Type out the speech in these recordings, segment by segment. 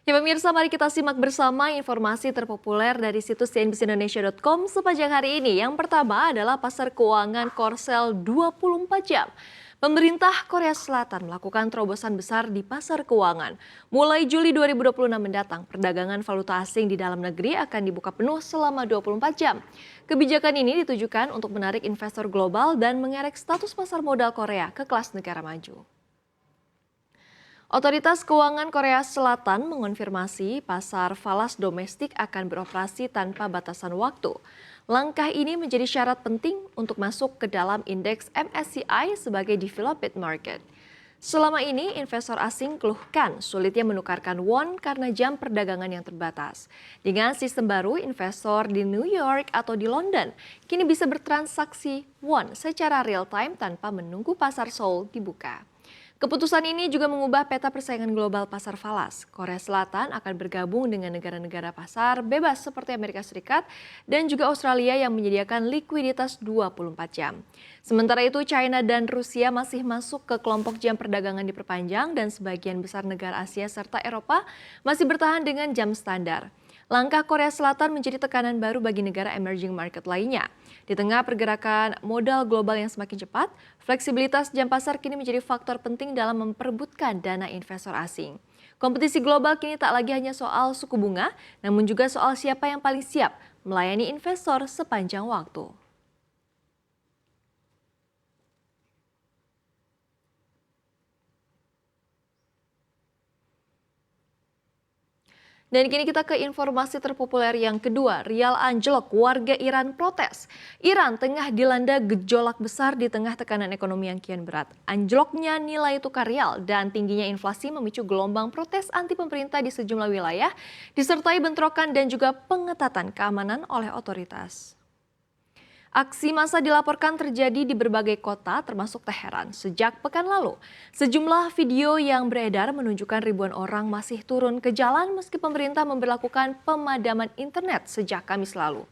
Ya pemirsa, mari kita simak bersama informasi terpopuler dari situs cnbcindonesia.com sepanjang hari ini. Yang pertama adalah pasar keuangan Korsel 24 jam. Pemerintah Korea Selatan melakukan terobosan besar di pasar keuangan. Mulai Juli 2026 mendatang, perdagangan valuta asing di dalam negeri akan dibuka penuh selama 24 jam. Kebijakan ini ditujukan untuk menarik investor global dan mengerek status pasar modal Korea ke kelas negara maju. Otoritas Keuangan Korea Selatan mengonfirmasi pasar falas domestik akan beroperasi tanpa batasan waktu. Langkah ini menjadi syarat penting untuk masuk ke dalam indeks MSCI sebagai developed market. Selama ini, investor asing keluhkan sulitnya menukarkan won karena jam perdagangan yang terbatas. Dengan sistem baru, investor di New York atau di London kini bisa bertransaksi won secara real time tanpa menunggu pasar Seoul dibuka. Keputusan ini juga mengubah peta persaingan global pasar falas. Korea Selatan akan bergabung dengan negara-negara pasar bebas seperti Amerika Serikat dan juga Australia yang menyediakan likuiditas 24 jam. Sementara itu China dan Rusia masih masuk ke kelompok jam perdagangan diperpanjang dan sebagian besar negara Asia serta Eropa masih bertahan dengan jam standar. Langkah Korea Selatan menjadi tekanan baru bagi negara emerging market lainnya. Di tengah pergerakan modal global yang semakin cepat, fleksibilitas jam pasar kini menjadi faktor penting dalam memperebutkan dana investor asing. Kompetisi global kini tak lagi hanya soal suku bunga, namun juga soal siapa yang paling siap melayani investor sepanjang waktu. Dan kini kita ke informasi terpopuler yang kedua, rial anjlok, warga Iran protes. Iran tengah dilanda gejolak besar di tengah tekanan ekonomi yang kian berat. Anjloknya nilai tukar rial dan tingginya inflasi memicu gelombang protes anti pemerintah di sejumlah wilayah, disertai bentrokan dan juga pengetatan keamanan oleh otoritas. Aksi massa dilaporkan terjadi di berbagai kota termasuk Teheran sejak pekan lalu. Sejumlah video yang beredar menunjukkan ribuan orang masih turun ke jalan meski pemerintah memberlakukan pemadaman internet sejak Kamis lalu.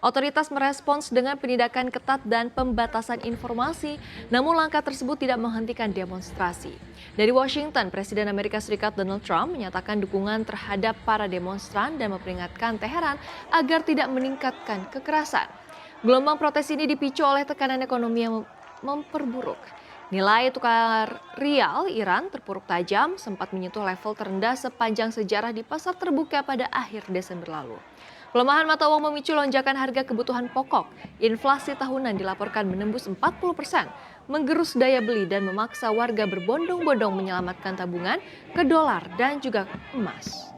Otoritas merespons dengan penindakan ketat dan pembatasan informasi, namun langkah tersebut tidak menghentikan demonstrasi. Dari Washington, Presiden Amerika Serikat Donald Trump menyatakan dukungan terhadap para demonstran dan memperingatkan Teheran agar tidak meningkatkan kekerasan. Gelombang protes ini dipicu oleh tekanan ekonomi yang memperburuk. Nilai tukar rial Iran terpuruk tajam, sempat menyentuh level terendah sepanjang sejarah di pasar terbuka pada akhir Desember lalu. Pelemahan mata uang memicu lonjakan harga kebutuhan pokok. Inflasi tahunan dilaporkan menembus 40%, menggerus daya beli dan memaksa warga berbondong-bondong menyelamatkan tabungan ke dolar dan juga emas.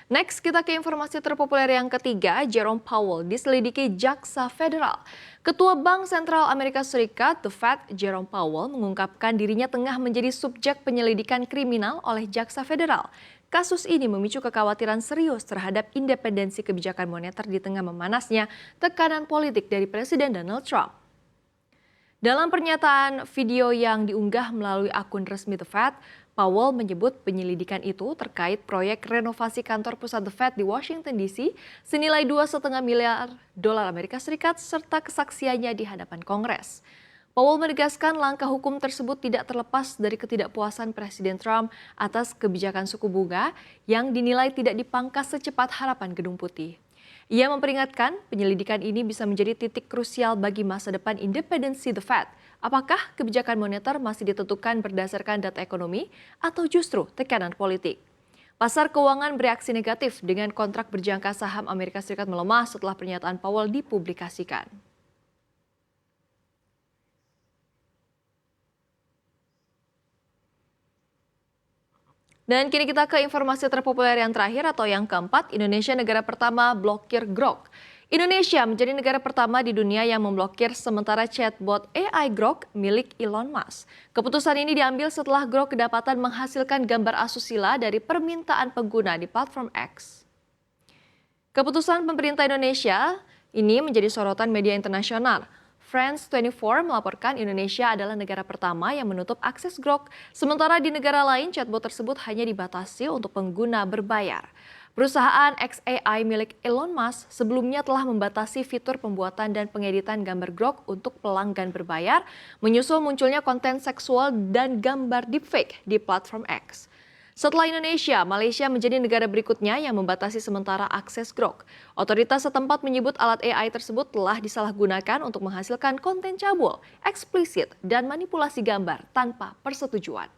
Next, kita ke informasi terpopuler yang ketiga, Jerome Powell diselidiki jaksa federal. Ketua Bank Sentral Amerika Serikat, The Fed, Jerome Powell mengungkapkan dirinya tengah menjadi subjek penyelidikan kriminal oleh jaksa federal. Kasus ini memicu kekhawatiran serius terhadap independensi kebijakan moneter di tengah memanasnya tekanan politik dari Presiden Donald Trump. Dalam pernyataan video yang diunggah melalui akun resmi The Fed, Powell menyebut penyelidikan itu terkait proyek renovasi kantor pusat The Fed di Washington DC senilai 2,5 miliar dolar Amerika Serikat serta kesaksiannya di hadapan Kongres. Powell menegaskan langkah hukum tersebut tidak terlepas dari ketidakpuasan Presiden Trump atas kebijakan suku bunga yang dinilai tidak dipangkas secepat harapan Gedung Putih. Ia memperingatkan penyelidikan ini bisa menjadi titik krusial bagi masa depan independensi The Fed. Apakah kebijakan moneter masih ditentukan berdasarkan data ekonomi atau justru tekanan politik? Pasar keuangan bereaksi negatif dengan kontrak berjangka saham Amerika Serikat melemah setelah pernyataan Powell dipublikasikan. Dan kini kita ke informasi terpopuler yang terakhir atau yang keempat, Indonesia negara pertama blokir Grok. Indonesia menjadi negara pertama di dunia yang memblokir sementara chatbot AI Grok milik Elon Musk. Keputusan ini diambil setelah Grok kedapatan menghasilkan gambar asusila dari permintaan pengguna di platform X. Keputusan pemerintah Indonesia ini menjadi sorotan media internasional. France 24 melaporkan Indonesia adalah negara pertama yang menutup akses Grok, sementara di negara lain chatbot tersebut hanya dibatasi untuk pengguna berbayar. Perusahaan xAI milik Elon Musk sebelumnya telah membatasi fitur pembuatan dan pengeditan gambar Grok untuk pelanggan berbayar, menyusul munculnya konten seksual dan gambar deepfake di platform X. Setelah Indonesia, Malaysia menjadi negara berikutnya yang membatasi sementara akses Grok. Otoritas setempat menyebut alat AI tersebut telah disalahgunakan untuk menghasilkan konten cabul, eksplisit, dan manipulasi gambar tanpa persetujuan.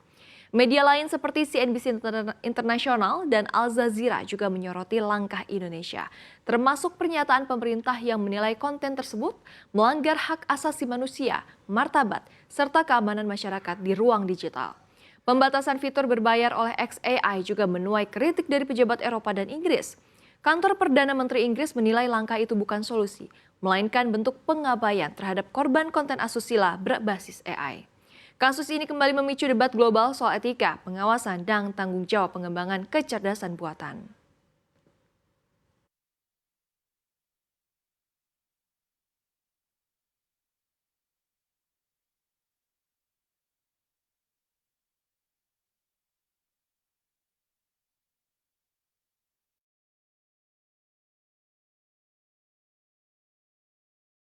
Media lain seperti CNBC Internasional dan Al Jazeera juga menyoroti langkah Indonesia, termasuk pernyataan pemerintah yang menilai konten tersebut melanggar hak asasi manusia, martabat, serta keamanan masyarakat di ruang digital. Pembatasan fitur berbayar oleh xAI juga menuai kritik dari pejabat Eropa dan Inggris. Kantor Perdana Menteri Inggris menilai langkah itu bukan solusi, melainkan bentuk pengabaian terhadap korban konten asusila berbasis AI. Kasus ini kembali memicu debat global soal etika, pengawasan, dan tanggung jawab pengembangan kecerdasan buatan.